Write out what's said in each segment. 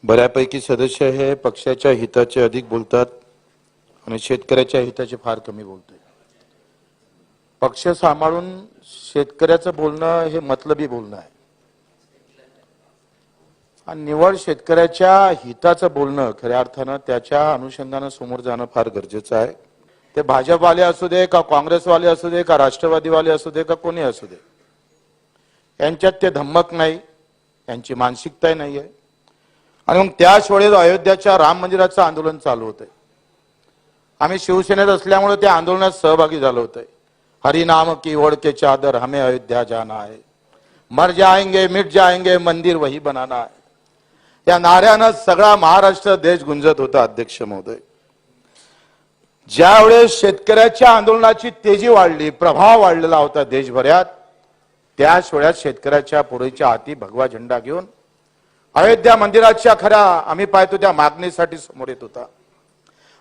बऱ्यापैकी सदस्य हे पक्षाच्या हिताचे अधिक बोलतात आणि शेतकऱ्याच्या हिताचे फार कमी बोलतात. पक्ष सांभाळून शेतकऱ्याचं बोलणं हे मतलबी बोलणं आहे आणि निवड शेतकऱ्याच्या हिताचं बोलणं खऱ्या अर्थानं त्याच्या अनुषंगानं समोर जाणं फार गरजेचं आहे. ते भाजपवाले असू दे का काँग्रेसवाले असू दे का राष्ट्रवादीवाले असू दे का कोणी असू दे, यांच्यात ते धम्मक नाही, यांची मानसिकता नाही आहे. आणि मग त्याच वेळेस अयोध्याच्या राम मंदिराचं आंदोलन चालू होतंय. आम्ही शिवसेनेत असल्यामुळे त्या आंदोलनात सहभागी झालो होतोय. हरि नाम की ओढ़ के चादर हमें अयोध्या जाना है, मर जाएंगे मिट जाएंगे मंदिर वही बनाना है, या नाऱ्यानं सगळा महाराष्ट्र देश गुंजत होता. अध्यक्ष महोदय, ज्यावेळेस शेतकऱ्याच्या आंदोलनाची तेजी वाढली, प्रभाव वाढलेला होता देशभरात, त्याच वेळात शेतकऱ्याच्या पुढेच्या हाती भगवा झेंडा घेऊन अयोध्या मंदिराच्या खऱ्या आम्ही पाहतो त्या मागणीसाठी समोर येत होता.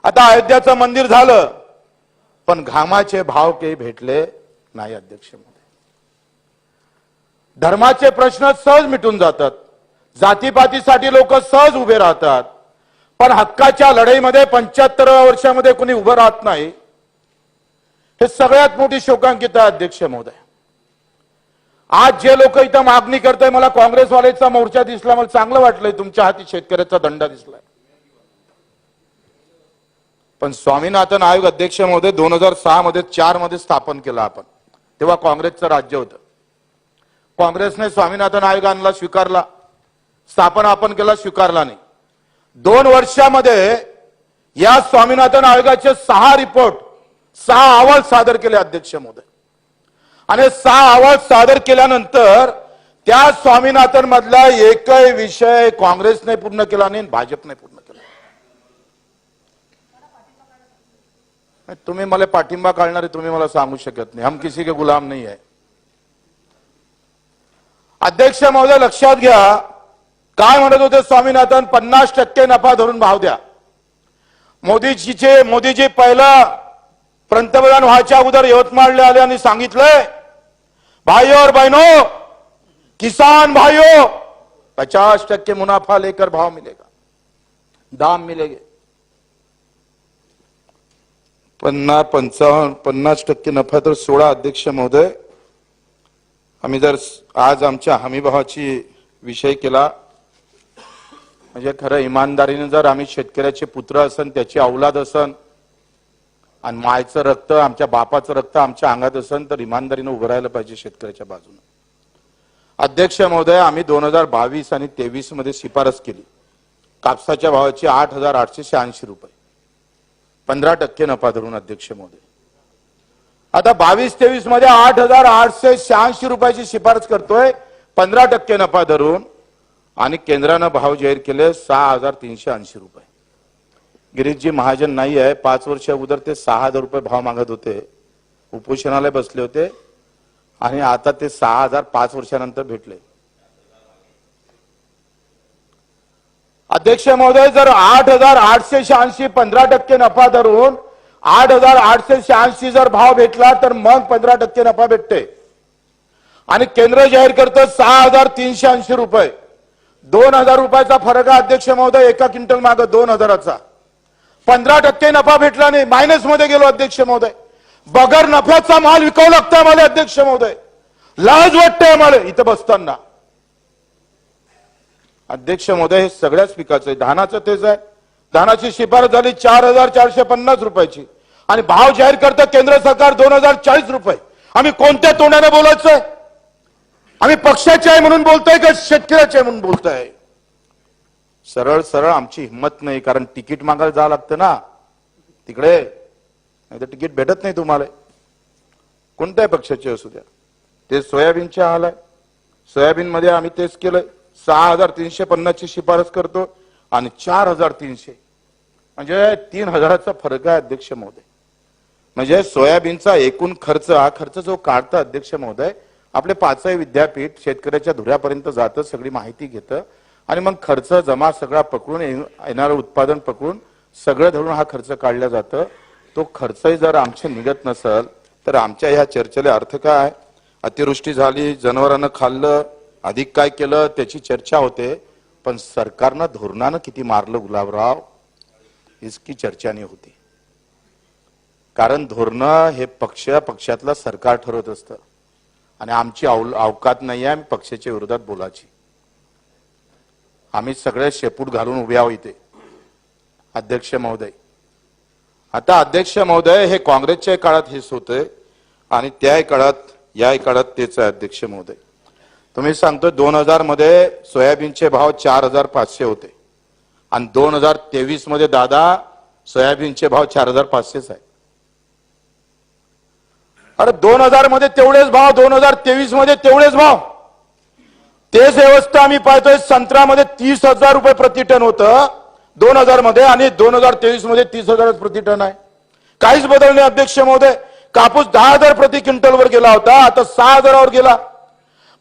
आता अयोध्याचं मंदिर झालं, पण घामाचे भाव काही भेटले नाही. अध्यक्ष महोदय, धर्माचे प्रश्न सहज मिटून जातात, जातीपातीसाठी लोक सहज उभे राहतात, पण हक्काच्या लढाईमध्ये 75व्या वर्षामध्ये कोणी उभं राहत नाही. हे सगळ्यात मोठी शोकांकित आहे. अध्यक्ष महोदय, आज जे लोक इथं मागणी करताय, मला काँग्रेसवालेचा मोर्चा दिसला, मला चांगलं वाटलंय, तुमच्या हाती शेतकऱ्याचा दंडा दिसलाय. पण स्वामीनाथन आयोग अध्यक्ष महोदय 2006 मध्ये 4 मध्ये स्थापन केला आपण, तेव्हा काँग्रेसचं राज्य होतं. काँग्रेसने स्वामीनाथन आयोगाला स्वीकारला, स्थापना आपण केला, स्वीकारला नाही. 2 वर्षामध्ये या स्वामीनाथन आयोगाचे 6 रिपोर्ट, 6 अहवाल सादर केले. अध्यक्ष महोदय, आणि 6 अहवाल सादर केल्यानंतर त्या स्वामीनाथन मधला एकही विषय काँग्रेसने पूर्ण केला नाही, भाजपने पूर्ण केला. तुम्ही मला पाठिंबा काढणारे तुम्ही मला सांगू शकत नाही. हम किसी के गुलाम नहीं है. अध्यक्ष महोदय, लक्षात घ्या, काय म्हणत होते स्वामीनाथन, 50% नफा धरून भाव द्या. मोदीजी पहिला पंतप्रधान व्हायच्या अगोदर यवतमाळला आले आणि सांगितलंय, भाइयों और बहनों, किसान भाइयों, 50% मुनाफा लेकर भाव मिलेगा, दाम मिलेंगे. 50% नफा तर 16. अध्यक्ष महोदय, आम्ही जर आज आमच्या हमी भावाची विषय केला, म्हणजे खरं इमानदारीने जर आम्ही शेतकऱ्याचे पुत्र असन, त्याची औलाद असन आणि मायचं रक्त, आमच्या बापाचं रक्त आमच्या अंगात असन, तर इमानदारीने उभं राहायला पाहिजे शेतकऱ्याच्या बाजूने. अध्यक्ष महोदय, आम्ही 2022 आणि 23 मध्ये शिफारस केली कापसाच्या भावाची 8,886 रुपये, 15% नफा धरून. अध्यक्ष महोदय, आता 22-23 मध्ये 8,886 रुपयाची शिफारस करतोय 15% नफा धरून, आणि केंद्रानं भाव जाहीर केले 6,380 रुपये. गिरीशजी महाजन नाही आहे, 5 वर्ष अगोदर ते 6,000 रुपये भाव मागत होते, उपोषणाला बसले होते, आणि आता ते 6,000 5 वर्षानंतर भेटले. अध्यक्ष महोदय, जर 8,886 15% नफा धरून 8,886 जर भाव भेटला तर मग 15% नफा भेटते. आणि केंद्र जाहीर करतं 6,380 रुपये, 2,000 रुपयाचा फरक आहे. अध्यक्ष महोदय, एका क्विंटल मागे 2,000चा 15% नफा भेटला नाही, मायनस मध्ये गेलो. अध्यक्ष महोदय, बगर नफ्याचा माल विकावं लागतं मला. अध्यक्ष महोदय, लाज वाटतंय मला इथं बसताना. अध्यक्ष महोदय, हे सगळ्याच पिकाचं आहे. धानाचं तेच आहे. धानाची शिफारस झाली 4,450 रुपयाची, आणि भाव जाहीर करतं केंद्र सरकार 2,040 रुपये. आम्ही कोणत्या तोंडाने बोलायचंय? आम्ही पक्षाचे आहे म्हणून बोलतोय का शेतकऱ्याचे म्हणून बोलतोय? सरळ सरळ आमची हिंमत नाही, कारण तिकीट मागायला जावं लागतं ना तिकडे, नाही तर तिकीट भेटत नाही तुम्हाला. कोणत्याही पक्षाचे असू द्या. ते सोयाबीनचे हाल आहे. सोयाबीन मध्ये आम्ही तेच केलंय, 6,350 ची शिफारस करतो आणि 4,300, म्हणजे 3,000चा फरक आहे. अध्यक्ष महोदय, म्हणजे सोयाबीनचा एकूण खर्च, हा खर्च जो काढतं अध्यक्ष महोदय, आपले 5ही विद्यापीठ शेतकऱ्याच्या धुऱ्यापर्यंत जातं, सगळी माहिती घेतं, आणि मग खर्च जमा सगळा पकडून, येणारं उत्पादन पकडून सगळं धरून हा खर्च काढला जातं. तो खर्चही जर आमचे निघत नसेल तर आमच्या ह्या चर्चेला अर्थ काय? अतिवृष्टी झाली, जनावरांना खाल्लं, अधिक काय केलं त्याची चर्चा होते, पण सरकारनं धोरणानं किती मारलं गुलाबराव, इसकी चर्चा नाही होती. कारण धोरणं हे पक्षातलं सरकार ठरवत असतं आणि आमची अवकात नाही आहे पक्षाच्या विरोधात बोलायची. आम्ही सगळे शेपूट घालून उभे आहोत इथे. अध्यक्ष महोदय, आता अध्यक्ष महोदय हे काँग्रेसच्या काळात हेच होते आणि त्या काळात या काळात तेच आहे. अध्यक्ष महोदय, तुम्ही सांगतो 2000 मध्ये सोयाबीनचे भाव 4500 होते आणि 2023 मध्ये दादा सोयाबीनचे भाव 4500 आहे. अरे 2000 मध्ये तेवढेच भाव, 2023 मध्ये तेवढेच भाव. तेच व्यवस्था आम्ही पाहतोय. संत्र्यामध्ये 30,000 रुपये प्रति टन होतं 2000 मध्ये आणि 2023 मध्ये 30,000 प्रति टन आहे. काहीच बदल नाही. अध्यक्ष महोदय, कापूस 10,000 प्रति क्विंटलवर गेला होता, आता 6,000 गेला.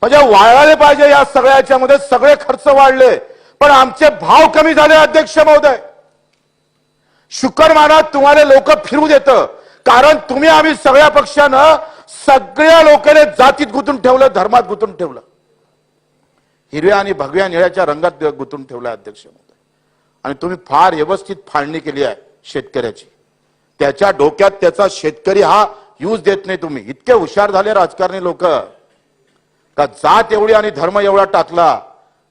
म्हणजे वाढायला पाहिजे. या सगळ्याच्या मध्ये सगळे खर्च वाढले पण आमचे भाव कमी झाले. अध्यक्ष महोदय, शुक्र माना तुम्हाला लोक फिरू देतं, कारण तुम्ही आम्ही सगळ्या पक्षानं सगळ्या लोकांना जातीत गुंतून ठेवलं, धर्मात गुंतून ठेवलं, हिरव्या आणि भगव्या निळ्याच्या रंगात गुंतून ठेवलं. अध्यक्ष महोदय, आणि तुम्ही फार व्यवस्थित फाळणी केली आहे शेतकऱ्याची. त्याच्या डोक्यात त्याचा शेतकरी हा यूज देत नाही. तुम्ही इतके हुशार झाले राजकारणी लोक का जात एवढी आणि धर्म एवढा टाकला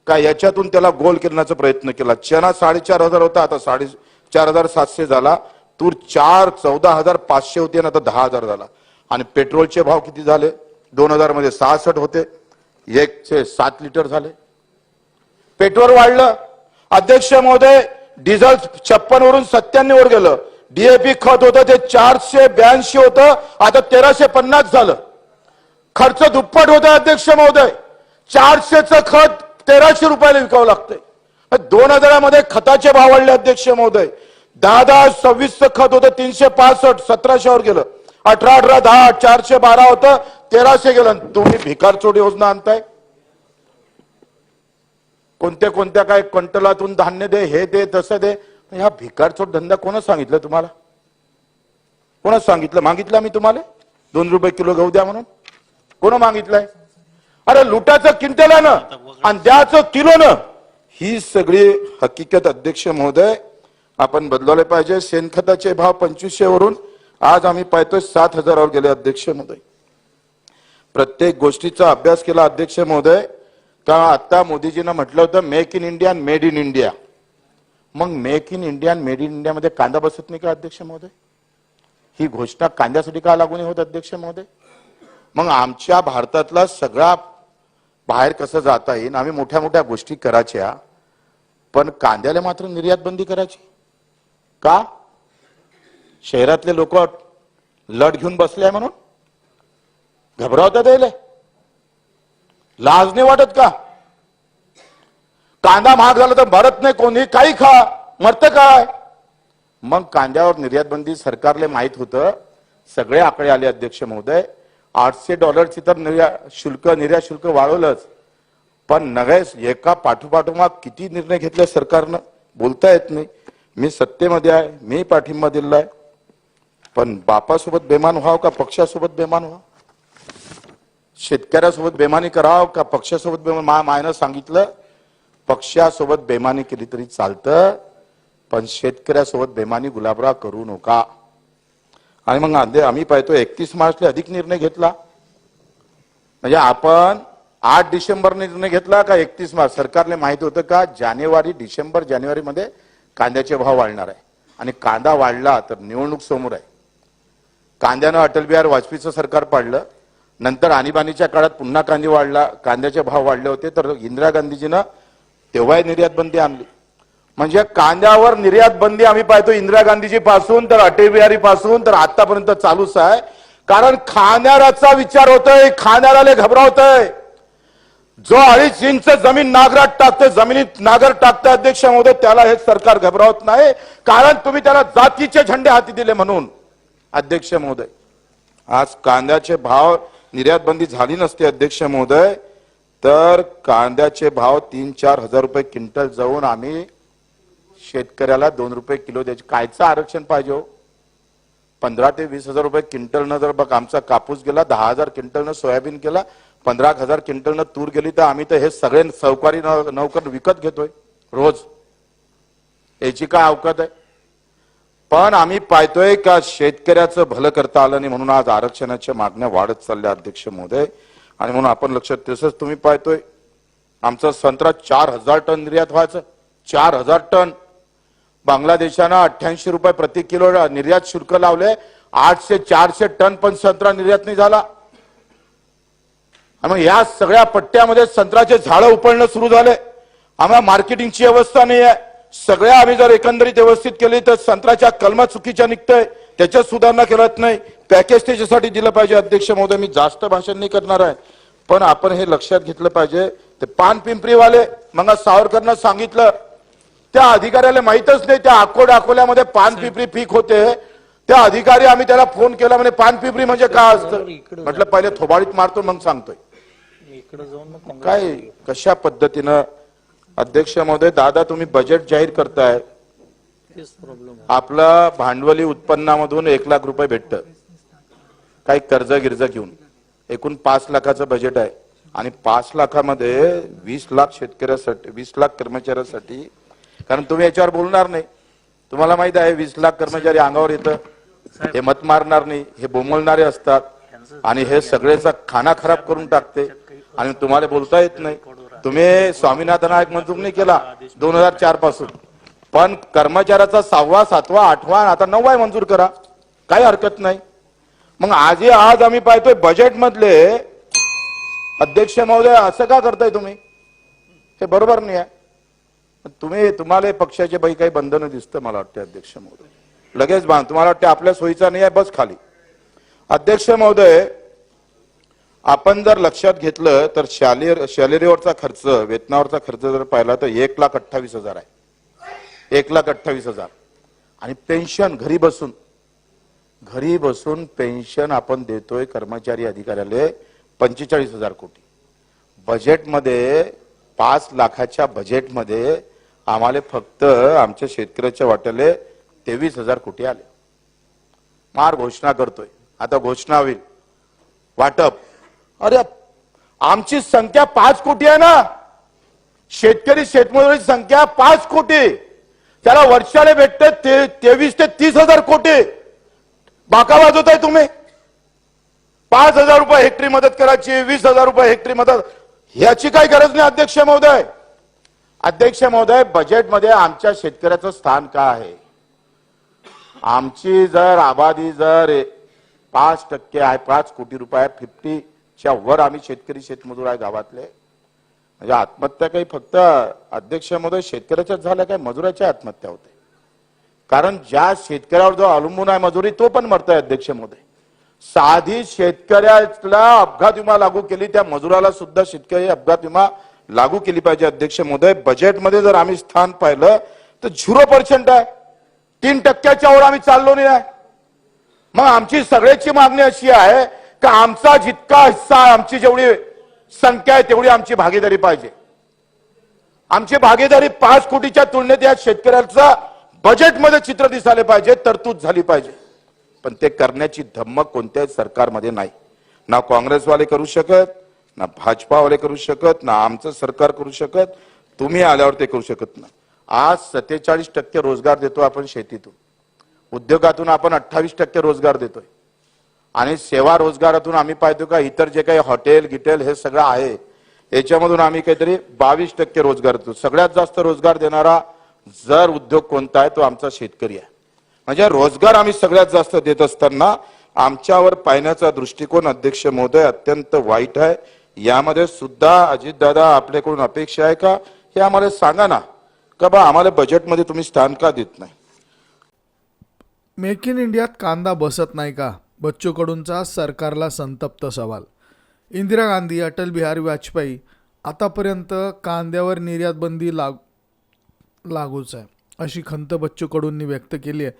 का याच्यातून त्याला गोल करण्याचा प्रयत्न केला. चना 4,500 होता, आता 4,700 झाला. तूर 14,500 होती आणि आता 10,000 झाला. आणि पेट्रोलचे भाव किती झाले? 2000 मध्ये 66 होते, 107 लिटर झाले. पेट्रोल वाढलं. अध्यक्ष महोदय, डिझेल 56 वरून 97 वर गेलं. डीएपी खत होतं ते 482 होतं, आता 1350 झालं. खर्च दुप्पट होता. अध्यक्ष महोदय, 400चं खत 1300 रुपयाला विकावं लागतंय. 2000 मध्ये खताचे भाव वाढले. अध्यक्ष महोदय, 10-26चं खत होतं 365, 1700 वर गेलं. 18-10 412 होतं, 1300 गेलं. तुम्ही भिकारचोड योजना आणताय. कोणत्या काय क्विंटलातून धान्य दे, हे दे, तसं दे. ह्या भिकारचोड धंदा कोणा सांगितलं तुम्हाला? कोणा सांगितलं? मागितलं मी तुम्हाला 2 रुपये किलो गहू द्या म्हणून? कोण मागितलंय? अरे लुटाचं क्विंटलानं आणि द्याचं किलोनं. ही सगळी हकीकत अध्यक्ष महोदय आपण बदलवले पाहिजे. शेणखताचे भाव 2500 वरून आज आम्ही पाहतोय 7,000 वर गेले. अध्यक्ष महोदय, प्रत्येक गोष्टीचा अभ्यास केला. अध्यक्ष महोदय, का आता मोदीजींना म्हटलं होतं make in India, made in India. मग make in India, made in India मध्ये कांदा बसत नाही का? अध्यक्ष महोदय, ही घोषणा कांद्यासाठी का लागू नाही होत? अध्यक्ष महोदय, मग आमच्या भारतातला सगळा बाहेर कसं जाता येईल? आम्ही मोठ्या मोठ्या गोष्टी करायच्या, पण कांद्याला मात्र निर्यात बंदी करायची का? शहरातले लोक लढ घेऊन बसले म्हणून घबरावतात. यायला लाज नाही वाटत का? कांदा महाग झाला तर मरत नाही कोणी, काही खा, मरतं काय? मग कांद्यावर निर्यात बंदी सरकारला माहित होतं. सगळे आकडे आले. अध्यक्ष महोदय, $800 तर निर्यात शुल्क वाढवलंच, पण नव्हे एका पाठोपाठोमाग किती निर्णय घेतले सरकारनं बोलता येत नाही. मी सत्तेमध्ये आहे, मी पाठिंबा दिलाय, पण बापासोबत बेमान व्हाव का पक्षासोबत बेमान व्हाव? शेतकऱ्यासोबत बेमानी कराव का पक्षासोबत बेमानी? मायनं सांगितलं पक्षासोबत बेमानी केली तरी चालतं, पण शेतकऱ्यासोबत बेमानी गुलाबराव करू नका. आणि मग आम्ही पाहतो 31 मार्चला अधिक निर्णय घेतला. म्हणजे आपण 8 डिसेंबरने निर्णय घेतला का 31 मार्च? सरकारला माहित होतं का डिसेंबर जानेवारी मध्ये कांद्याचे भाव वाढणार आहे आणि कांदा वाढला तर निवडणूक समोर आहे. कांद्यानं अटल बिहारी वाजपेयीचं सरकार पाडलं, नंतर आणीबाणीच्या काळात पुन्हा कांद्याचे भाव वाढले होते, तर इंदिरा गांधीजीनं तेव्हा निर्यात बंदी आणली. म्हणजे कांद्यावर निर्यात बंदी आम्ही पाहतो इंदिरा गांधीजी पासून तर अटल बिहारी पासून तर आतापर्यंत चालूच आहे. कारण खाणाऱ्याचा विचार होतोय, खाणाऱ्याला घबरावतोय. जो 2.5 इंच जमीन नागरात टाकते, जमिनीत नागर टाकते अध्यक्ष महोदय, त्याला हे सरकार घबरावत नाही, कारण तुम्ही त्याला जातीचे झेंडे हाती दिले म्हणून. अध्यक्ष महोदय, आज कांद्याचे भाव निर्यात बंदी झाली नसते अध्यक्ष महोदय, तर कांद्याचे भाव 3-4 हजार रुपये क्विंटल जाऊन आम्ही शेतकऱ्याला 2 रुपये किलो द्यायचे. कायचं आरक्षण पाहिजे हो? 15 ते 20 हजार रुपये क्विंटलनं जर बघ आमचा कापूस गेला, 10,000 क्विंटलनं सोयाबीन केला, 15,000 क्विंटलनं तूर गेली, तर आम्ही तर हे सगळे सहकारी नौकर विकत घेतोय. रोज याची काय अवकात आहे? पण आम्ही पाहतोय का शेतकऱ्याचं भलं करता आलं नाही म्हणून आज आरक्षणाच्या मागण्या वाढत चालल्या अध्यक्ष महोदय. आणि म्हणून आपण लक्षात तसंच तुम्ही पाहतोय आमचा संत्रा 4,000 टन निर्यात व्हायचं. 4,000 टन. बांगलादेशानं 88 रुपये प्रति किलो निर्यात शुल्क लावले. 800-400 टन पण संत्रा निर्यात नाही झाला. आणि मग या सगळ्या पट्ट्यामध्ये संत्र्याचे झाडं उपळणं सुरू झाले. आम्हाला मार्केटिंगची व्यवस्था नाही आहे. सगळ्या आम्ही जर एकंदरीत व्यवस्थित केली तर संत्र्याच्या कलमा चुकीच्या निघतंय, त्याच्यात सुधारणा करत नाही. पॅकेज त्याच्यासाठी दिलं पाहिजे. अध्यक्ष महोदय, मी जास्त भाषण नाही करणार आहे, पण आपण हे लक्षात घेतलं पाहिजे. ते पान पिंपरीवाले मग सावरकरनं सांगितलं, त्या अधिकाऱ्याला माहितच नाही त्या अकोल्यामध्ये पान पिंपरी पीक होते. त्या अधिकारी आम्ही त्याला फोन केला, म्हणजे पान पिंपरी म्हणजे काय असतं. म्हटलं पहिले थोबाडीत मारतो मग सांगतोय. काय कशा पद्धतीनं अध्यक्ष महोदय, दादा तुम्ही बजेट जाहीर करताय, आपलं भांडवली उत्पन्नामधून 1 लाख रुपये भेटतं काही कर्ज गिर्ज घेऊन. एकूण 5 लाखाचं बजेट आहे आणि 5 लाखामध्ये 20 लाख शेतकऱ्यासाठी, 20 लाख कर्मचाऱ्यासाठी. कारण तुम्ही याच्यावर बोलणार नाही. तुम्हाला माहित आहे 20 लाख कर्मचारी अंगावर येतं, हे मत मारणार नाही, हे बोंबलणारे असतात आणि हे सगळेचा खाना खराब करून टाकते आणि तुम्हाला बोलता येत नाही. तुम्ही स्वामीनाथन आयोग मंजूर नाही केला 2004 पासून, पण कर्मचाऱ्याचा 6वा 7वा 8वा आता 9वा मंजूर करा, काही हरकत नाही. मग आज आम्ही पाहतोय बजेट मधले अध्यक्ष महोदय असं का करताय तुम्ही? हे बरोबर नाही आहे. तुम्हाला पक्षाचे बाई काही बंधनं दिसतं मला वाटतं अध्यक्ष महोदय. लगेच बांध, तुम्हाला वाटतं आपल्या सोयीचा नाही आहे, बस खाली. अध्यक्ष महोदय, आपण जर लक्षात घेतलं तर सॅलरीवरचा खर्च, वेतनावरचा खर्च जर पाहिला तर 1,28,000 आहे. 1,28,000. आणि पेन्शन घरी बसून पेन्शन आपण देतोय कर्मचारी अधिकाऱ्याला 45,000 कोटी. बजेटमध्ये 5 लाखाच्या बजेटमध्ये आम्हाला फक्त आमच्या शेतकऱ्याच्या वाट्याले 23,000 कोटी आले. मार घोषणा करतोय, आता घोषणा होईल वाटप. अरे आमची संख्या 5 कोटी आहे ना. शेतकरी शेतमजुराची संख्या 5 कोटी, त्याला वर्षाला भेटते 23 ते 30,000 कोटी. बाका वाजवताय तुम्ही. 5,000 रुपये हेक्टरी मदत करायची, 20,000 रुपये हेक्टरी मदत, याची काही गरज नाही अध्यक्ष महोदय. अध्यक्ष महोदय, बजेटमध्ये आमच्या शेतकऱ्याचं स्थान काय आहे? आमची जर आबादी जर 5% आहे, 5 कोटी रुपये, 50च्या वर आम्ही शेतकरी शेतमजूर आहे गावातले. म्हणजे आत्महत्या काही फक्त अध्यक्ष महोदय शेतकऱ्याच्याच झाल्या, काय मजुराच्या आत्महत्या होते. कारण ज्या शेतकऱ्यावर जो अवलंबून आहे मजुरी, तो पण मरतोय अध्यक्ष महोदय. साधी शेतकऱ्याला अपघात विमा लागू केली, त्या मजुराला सुद्धा शेतकरी अपघात विमा लागू केली पाहिजे. अध्यक्ष महोदय, बजेटमध्ये जर आम्ही स्थान पाहिलं तर 0% आहे. 3%च्या वर आम्ही चाललो नाही आहे. मग आमची सगळ्याची मागणी अशी आहे की आमचा जितका हिस्सा, आमची जेवढी संख्या आहे तेवढी आमची भागीदारी पाहिजे. आमची भागीदारी 5 कोटीच्या तुलनेत या शेतकऱ्याचं बजेटमध्ये चित्र दिसायला पाहिजे, तरतूद झाली पाहिजे. पण ते करण्याची धमक कोणत्याही सरकारमध्ये नाही. ना काँग्रेसवाले करू शकत, ना भाजपावाले करू शकत, ना आमचं सरकार करू शकत, तुम्ही आल्यावर ते करू शकत नाही. आज 47% रोजगार देतो आपण शेतीतून, उद्योगातून आपण 28% रोजगार देतोय आणि सेवा रोजगारातून आम्ही पाहतो का इतर जे काही हॉटेल गिटेल हे सगळं आहे याच्यामधून आम्ही काहीतरी 22% रोजगार देतो. सगळ्यात जास्त रोजगार देणारा जर उद्योग कोणता आहे तो आमचा शेतकरी आहे. म्हणजे रोजगार आम्ही सगळ्यात जास्त देत असताना आमच्यावर पाहण्याचा दृष्टिकोन अध्यक्ष महोदय अत्यंत वाईट आहे. यामध्ये सुद्धा अजितदादा आपल्याकडून अपेक्षा आहे का हे आम्हाला सांगा ना, का बा आम्हाला बजेटमध्ये तुम्ही स्थान का देत नाही? मेक इन इंडियात कांदा बसत नाही का? बच्चू कडूंचा सरकारला संतप्त सवाल. इंदिरा गांधी, अटल बिहारी वाजपेयी आतापर्यंत कांद्यावर निर्यात बंदी लागूच आहे अशी खंत बच्चू कडूंनी व्यक्त केली आहे.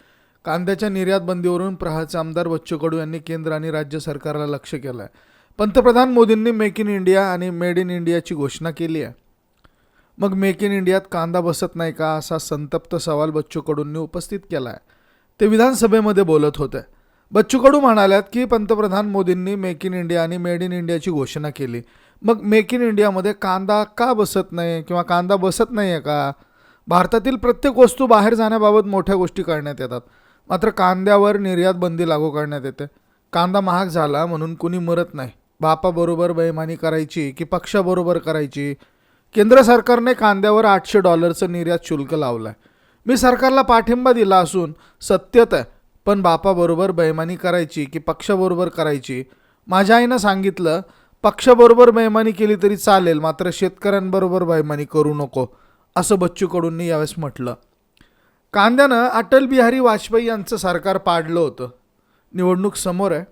कांद्याच्या निर्यात बंदीवरून प्रहारचे आमदार बच्चू कडू यांनी केंद्र आणि राज्य सरकारला लक्ष केलं आहे. पंतप्रधान मोदींनी मेक इन इंडिया आणि मेड इन इंडियाची घोषणा केली आहे. मग मेक इन इंडियात कांदा बसत नाही का असा संतप्त सवाल बच्चू कडूंनी उपस्थित केला आहे. ते विधानसभेमध्ये बोलत होते. बच्चू कडू म्हणाल्यात की पंतप्रधान मोदींनी मेक इन इंडिया आणि मेड इन इंडियाची घोषणा केली, मग मेक इन इंडियामध्ये कांदा का बसत नाही किंवा कांदा बसत नाही आहे का? भारतातील प्रत्येक वस्तू बाहेर जाण्याबाबत मोठ्या गोष्टी करण्यात येतात, मात्र कांद्यावर निर्यात बंदी लागू करण्यात येते. कांदा महाग झाला म्हणून कुणी मरत नाही. बापाबरोबर बेईमानी करायची की पक्षाबरोबर करायची? केंद्र सरकारने कांद्यावर $800 निर्यात शुल्क लावलं आहे. मी सरकारला पाठिंबा दिला असून सत्यत आहे, पण बापाबरोबर बेईमानी करायची की पक्षाबरोबर करायची? माझ्या आईनं सांगितलं, पक्षाबरोबर बेईमानी केली तरी चालेल, मात्र शेतकऱ्यांबरोबर बेईमानी करू नको, असं बच्चू कडूंनी यावेळेस म्हटलं. कांद्यानं अटल बिहारी वाजपेयी यांचं सरकार पाडलं होतं. निवडणूक समोर आहे.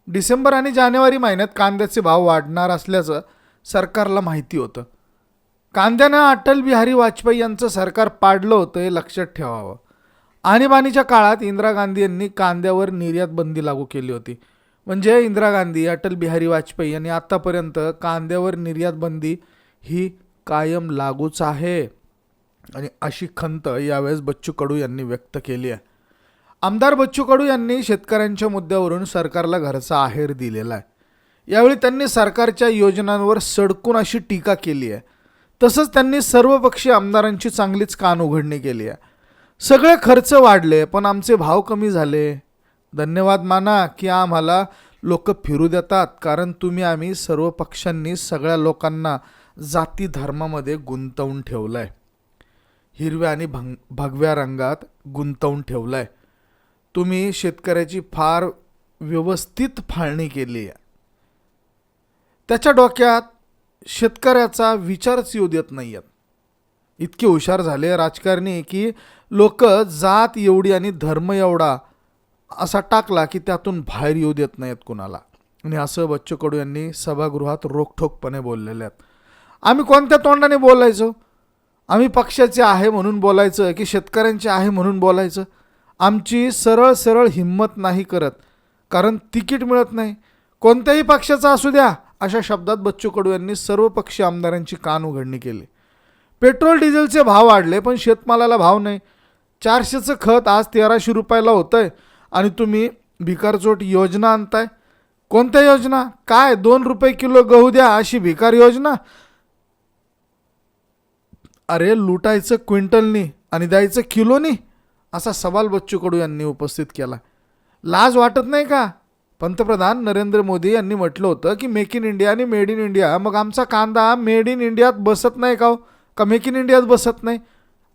डिसेंबर आणि जानेवारी महिन्यात कांद्याचे भाव वाढणार असल्याचं सरकारला माहिती होतं. कांद्यानं अटल बिहारी वाजपेयी यांचं सरकार पाडलं होतं हे लक्षात ठेवावं. आणीबाणीच्या काळात इंदिरा गांधी यांनी कांद्यावर निर्यात बंदी लागू केली होती. म्हणजे इंदिरा गांधी, अटल बिहारी वाजपेयी यांनी आतापर्यंत कांद्यावर निर्यात बंदी ही कायम लागूच आहे, आणि अशी खंत यावेळेस बच्चू कडू यांनी व्यक्त केली आहे. आमदार बच्चू कडू यांनी शेतकऱ्यांच्या मुद्द्यावरून सरकारला घरचा आहेर दिलेला आहे. यावेळी त्यांनी सरकारच्या योजनांवर सडकून अशी टीका केली आहे. तसंच त्यांनी सर्वपक्षीय आमदारांची चांगलीच कान उघडणी केली आहे. सगळे खर्च वाढले पण आमचे भाव कमी झाले. धन्यवाद माना की आम्हाला लोक फिरू देतात, कारण आम्ही सर्व पक्षांनी सगळ्या लोकांना जाती धर्मामध्ये गुंतवून ठेवलं आहे. हिरव्या आणि भगव्या रंगात गुंतवून ठेवलं आहे. तुम्ही शेतकऱ्याची फार व्यवस्थित फाळणी केली आहे. त्याच्या डोक्यात शेतकऱ्याचा विचारच येऊ देत नाही आहेत. इतके हुशार झाले राजकारणी की लोक जात एवढी आणि धर्म एवढा असा टाकला की त्यातून बाहेर येऊ देत नाहीत कुणाला. आणि असं बच्चू कडू यांनी सभागृहात रोखठोकपणे बोललेले आहेत. आम्ही कोणत्या तोंडाने बोलायचो? आम्ही पक्षाचे आहे म्हणून बोलायचं की शेतकऱ्यांचे आहे म्हणून बोलायचं? आमची सरळ सरळ हिंमत नाही करत, कारण तिकीट मिळत नाही. कोणत्याही पक्षाचा असू द्या, अशा शब्दात बच्चू कडू यांनी सर्व पक्षीय आमदारांची कान उघडणी केली. पेट्रोल डिझेलचे भाव वाढले पण शेतमालाला भाव नाही. 400चं खत आज 1300 रुपयाला होतं आहे आणि तुम्ही भिकारचोट योजना आणताय. कोणत्या योजना? काय 2 रुपये किलो गहू द्या अशी भिकार योजना? अरे लुटायचं क्विंटलनी आणि द्यायचं किलोनी, असा सवाल बच्चू कडू यांनी उपस्थित केला. लाज वाटत नाही का? पंतप्रधान नरेंद्र मोदी यांनी म्हटलं होतं की मेक इन इंडिया आणि मेड इन इंडिया. मग आमचा कांदा मेड इन इंडियात बसत नाही का? का मेक इन इंडियात बसत नाही?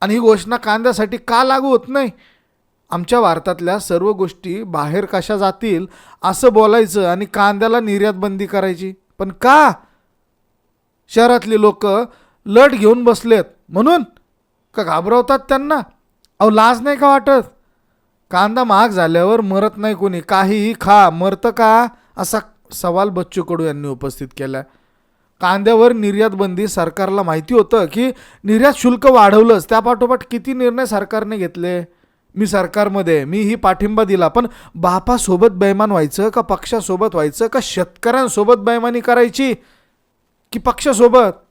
आणि ही घोषणा कांद्यासाठी का लागू होत नाही? आमच्या भारतातल्या सर्व गोष्टी बाहेर कशा जातील असं बोलायचं आणि कांद्याला निर्यात बंदी करायची. पण का? शहरातली लोक लट घेऊन बसलेत म्हणून का घाबरवतात त्यांना? अहो लाज नाही का वाटत? कांदा महाग झाल्यावर मरत नाही कोणी, काहीही खा, मरतं का? असा सवाल बच्चू कडू यांनी उपस्थित केला. कांद्यावर निर्यात बंदी सरकारला माहिती होतं की निर्यात शुल्क वाढवलंच, त्यापाठोपाठ किती निर्णय सरकारने घेतले. मी सरकारमध्ये मीही पाठिंबा दिला, पण बापासोबत बेईमान व्हायचं का पक्षासोबत व्हायचं का शेतकऱ्यांसोबत बेईमानी करायची की पक्षासोबत?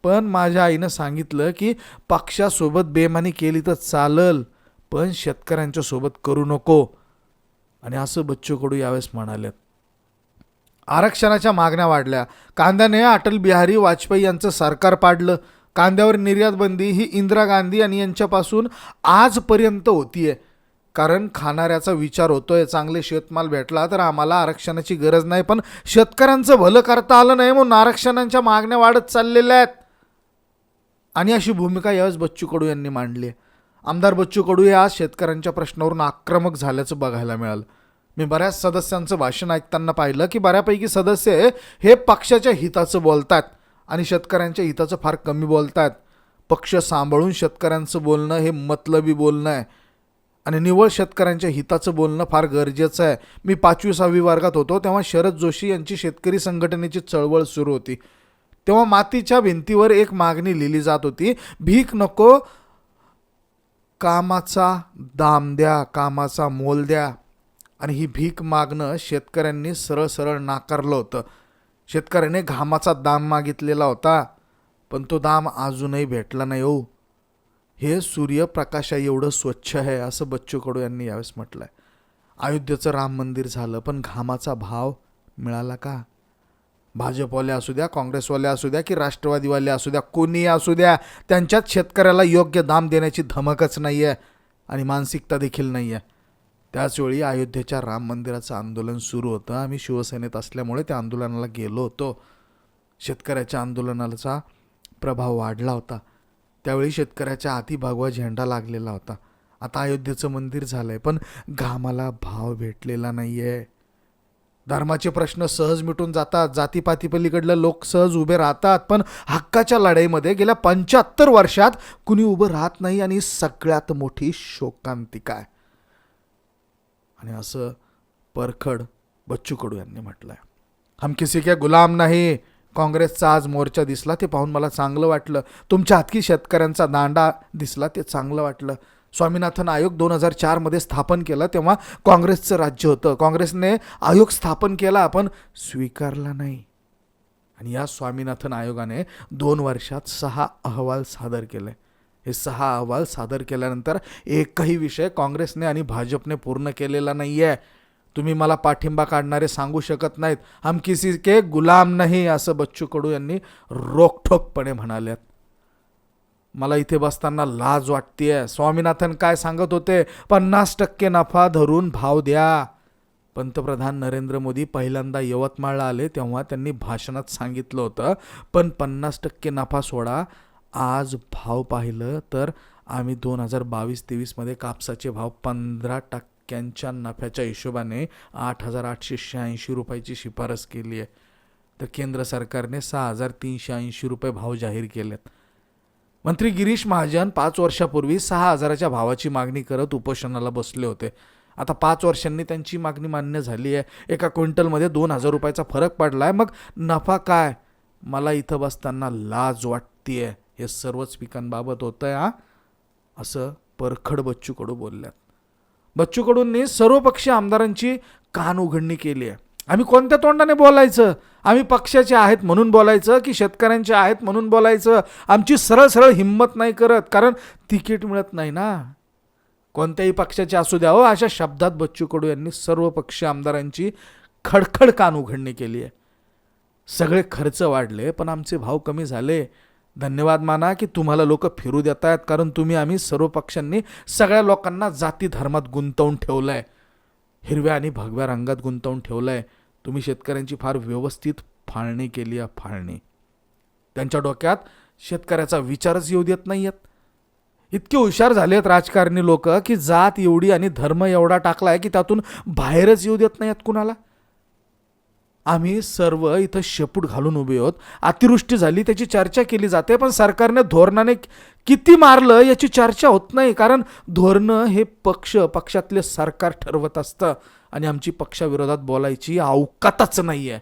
पण माझ्या आईनं सांगितलं की पक्षासोबत बेईमानी केली तर चालल, पण शेतकऱ्यांच्या सोबत करू नको. आणि असं बच्चू कडू यावेळेस म्हणाले. आरक्षणाच्या मागण्या वाढल्या. कांद्याने अटल बिहारी वाजपेयी यांचं सरकार पाडलं. कांद्यावर निर्यात बंदी ही इंदिरा गांधी आणि यांच्यापासून आजपर्यंत होतीये, कारण खाणाऱ्याचा विचार होतोय. चांगले शेतमाल भेटला तर आम्हाला आरक्षणाची गरज नाही, पण शेतकऱ्यांचं भलं करता आलं नाही म्हणून आरक्षणाच्या मागण्या वाढत चाललेल्या आहेत. आणि अशी भूमिका यावेळेस बच्चू कडू यांनी मांडली. आमदार बच्चू कडू हे आज शेतकऱ्यांच्या प्रश्नावरून आक्रमक झाल्याचं बघायला मिळालं. मी बऱ्याच सदस्यांचं भाषण ऐकताना पाहिलं की बऱ्यापैकी सदस्य हे पक्षाच्या हिताचं बोलतात आणि शेतकऱ्यांच्या हिताचं फार कमी बोलतात. पक्ष सांभाळून शेतकऱ्यांचं बोलणं हे मतलबी बोलणं आहे आणि निव्वळ शेतकऱ्यांच्या हिताचं बोलणं फार गरजेचं आहे. मी 5वी-6वी वर्गात होतो तेव्हा शरद जोशी यांची शेतकरी संघटनेची चळवळ सुरू होती. तेव्हा मातीच्या भिंतीवर एक मागणी लिहिली जात होती, भीक नको, कामाचा दाम द्या, कामाचा मोल द्या. आणि ही भीक मागणं शेतकऱ्यांनी सरळ सरळ नाकारलं होतं. शेतकऱ्याने घामाचा दाम मागितलेला होता, पण तो दाम अजूनही भेटला नाही. हो, हे सूर्यप्रकाशा एवढं स्वच्छ आहे, असं बच्चू कडू यांनी यावेळेस म्हटलंय. अयोध्येचं राम मंदिर झालं, पण घामाचा भाव मिळाला का? भाजपवाले असू द्या, काँग्रेसवाले असू द्या की राष्ट्रवादीवाले असू द्या, कोणी असू द्या, त्यांच्यात शेतकऱ्याला योग्य दाम देण्याची धमकच नाही आहे आणि मानसिकता देखील नाही आहे. त्याचवेळी अयोध्येच्या राम मंदिराचं आंदोलन सुरू होतं. आम्ही शिवसेनेत असल्यामुळे त्या आंदोलनाला गेलो होतो. शेतकऱ्याच्या आंदोलनाचा प्रभाव वाढला होता. त्यावेळी शेतकऱ्याच्या हाती भगवा झेंडा लागलेला होता. आता अयोध्येचं मंदिर झालं आहे, पण घामाला भाव भेटलेला नाही आहे. धर्माचे प्रश्न सहज मिटून जातात, जातीपातीपलीकडलं लोक सहज उभे राहतात, पण हक्काच्या लढाईमध्ये गेल्या 75 वर्षात कुणी उभं राहत नाही आणि सगळ्यात मोठी शोकांतिका आहे. आणि असं परखड बच्चू कडू यांनी म्हटलंय. हम किसी के गुलाम नाही. काँग्रेसचा आज मोर्चा दिसला ते पाहून मला चांगलं वाटलं. तुमच्या हातकी शेतकऱ्यांचा दांडा दिसला ते चांगलं वाटलं. स्वामीनाथन आयोग 2004 मध्ये स्थापन केलं तेव्हा काँग्रेसचं राज्य होतं. काँग्रेसने आयोग स्थापन केला पण स्वीकारला नाही. आणि या स्वामीनाथन आयोगाने 2 वर्षात 6 अहवाल सादर केले. हे 6 अहवाल सादर केल्यानंतर एकही विषय काँग्रेसने आणि भाजपने पूर्ण केलेला नाही आहे. तुम्ही मला पाठिंबा काढणारे सांगू शकत नाहीत. हम किसी के गुलाम नाही असं बच्चू कडू यांनी रोखठोकपणे म्हणाल्यात. मला इथे बसताना लाज वाटतेय. स्वामीनाथन काय सांगत होते? 50% नफा धरून भाव द्या. पंतप्रधान नरेंद्र मोदी पहिल्यांदा यवतमाळला आले तेव्हा त्यांनी भाषणात सांगितलं होतं, पण 50% नफा सोडा. आज भाव पाहिलं तर आम्ही 2022-23 मध्ये कापसाचे भाव 15% नफ्याच्या हिशोबाने 8,886 रुपयाची शिफारस केली आहे. तर केंद्र सरकारने 6,380 रुपये भाव जाहीर केलेत. मंत्री गिरीश महाजन 5 वर्षापूर्वी 6,000च्या भावाची मागणी करत उपोषणाला बसले होते. आता 5 वर्षांनी त्यांची मागणी मान्य झाली आहे. एका क्विंटलमध्ये 2,000 रुपयाचा फरक पडला आहे. मग नफा काय? मला इथं बसताना लाज वाटतेय. हे सर्वच पिकांबाबत होतं आहे असं परखड बच्चू कडू बोलल्यात. बच्चू कडूंनी सर्वपक्षीय आमदारांची कान उघडणी केली आहे. आम्ही कोणत्या तोंडाने बोलायचं? आम्ही पक्षाचे आहेत म्हणून बोलायचं की शेतकऱ्यांचे आहेत म्हणून बोलायचं? आमची सरळ सरळ हिंमत नाही करत, कारण तिकीट मिळत नाही ना. कोणत्याही पक्षाचे असू द्या हो, अशा शब्दात बच्चू कडू यांनी सर्व पक्षीय आमदारांची खडखड कान उघडणी केली आहे. सगळे खर्च वाढले पण आमचे भाव कमी झाले. धन्यवाद माना की तुम्हाला लोक फिरू देत आहेत, कारण तुम्ही आम्ही सर्व पक्षांनी सगळ्या लोकांना जाती धर्मात गुंतवून ठेवलंय, हिरव्या आणि भगव्या रंगात गुंतवून ठेवलंय. तुम्ही शेतकऱ्यांची फार व्यवस्थित फाळणी केली आहे. फाळणी. त्यांच्या डोक्यात शेतकऱ्याचा विचारच येऊ देत नाही आहेत. इतके हुशार झालेत राजकारणी लोक की जात एवढी आणि धर्म एवढा टाकलाय की त्यातून बाहेरच येऊ देत नाही आहेत कुणाला. आम्ही सर्व इथं शेपूट घालून उभे आहोत. अतिवृष्टी झाली त्याची चर्चा केली जाते, पण सरकारने धोरणाने किती मारलं याची चर्चा होत नाही, कारण धोरणं हे पक्षातले सरकार ठरवत असतं आणि आमची पक्षाविरोधात बोलायची अवकातच नाही आहे.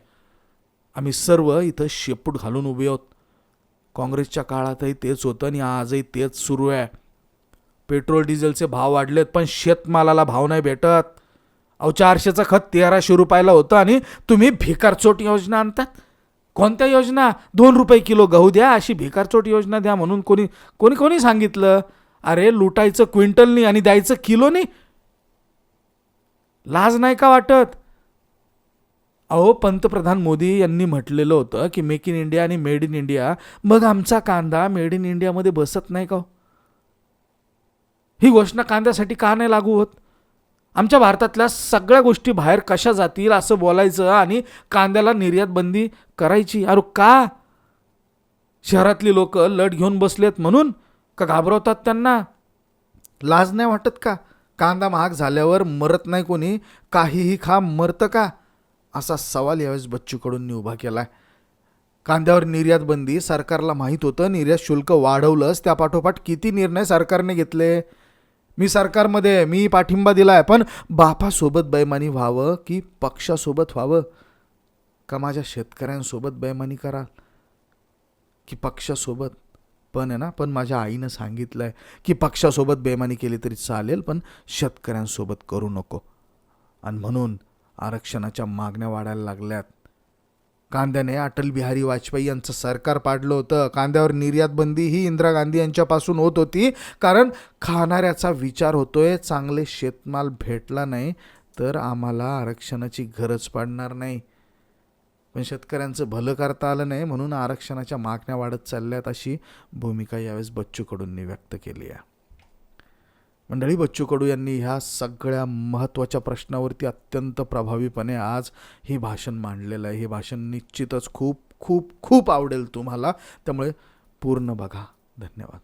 आम्ही सर्व इथं शेपूट घालून उभे आहोत. काँग्रेसच्या काळातही तेच होतं आणि आजही तेच सुरू आहे. पेट्रोल डिझेलचे भाव वाढलेत पण शेतमालाला भाव नाही भेटत. 400चं खत 1,300 रुपयाला होतं आणि तुम्ही भिकारचोट योजना आणतात. कोणत्या योजना? 2 रुपये किलो गहू द्या अशी भिकारचोट योजना द्या म्हणून कोणी सांगितलं? अरे लुटायचं क्विंटलनी आणि द्यायचं किलोनी. लाज नाही का वाटत? अहो, पंतप्रधान मोदी यांनी म्हटलेलं होतं की मेक इन इंडिया आणि मेड इन इंडिया. मग आमचा कांदा मेड इन इंडियामध्ये बसत नाही का? ही घोषणा कांद्यासाठी का नाही लागू होत? आमच्या भारतातल्या सगळ्या गोष्टी बाहेर कशा जातील असं बोलायचं आणि कांद्याला निर्यात बंदी करायची. अरे का? शहरातली लोक लढ घेऊन बसलेत म्हणून का घाबरवतात त्यांना? लाज नाही वाटत का? कांदा महाग झाल्यावर मरत नाही कोणी, काहीही खा मरतं का? असा सवाल यावेळेस बच्चू कडूंनी उभा केलाय. कांद्यावर निर्यात बंदी सरकारला माहीत होतं. निर्यात शुल्क वाढवलंच. त्यापाठोपाठ किती निर्णय सरकारने घेतले. मी सरकारमध्ये मी पाठिंबा दिलाय, पण बापासोबत बेईमानी व्हावं की पक्षासोबत व्हावं? का माझ्या शेतकऱ्यांसोबत बेईमानी कराल की पक्षासोबत? पण आहे ना, पण माझ्या आईनं सांगितलंय की पक्षासोबत बेईमानी केली तरी चालेल पण शेतकऱ्यांसोबत करू नको. आणि म्हणून आरक्षणाच्या मागण्या वाढायला लागल्यात. कांद्याने अटल बिहारी वाजपेयी यांचं सरकार पाडलं होतं. कांद्यावर निर्यात बंदी ही इंदिरा गांधी यांच्यापासून होत होती, कारण खाणाऱ्याचा विचार होतोय. चांगले शेतमाल भेटला नाही तर आम्हाला आरक्षणाची गरज पडणार नाही. पण शेतकऱ्यांचं भलं करता आलं नाही म्हणून आरक्षणाच्या मागण्या वाढत चालल्यात अशी भूमिका यावेळेस बच्चू कडूंनी व्यक्त केली आहे. मंडळी, बच्चू कडू यांनी ह्या सगळ्या महत्त्वाच्या प्रश्नावरती अत्यंत प्रभावीपणे आज हे भाषण मांडलेलं आहे. हे भाषण निश्चितच खूप खूप खूप आवडेल तुम्हाला, त्यामुळे पूर्ण बघा. धन्यवाद.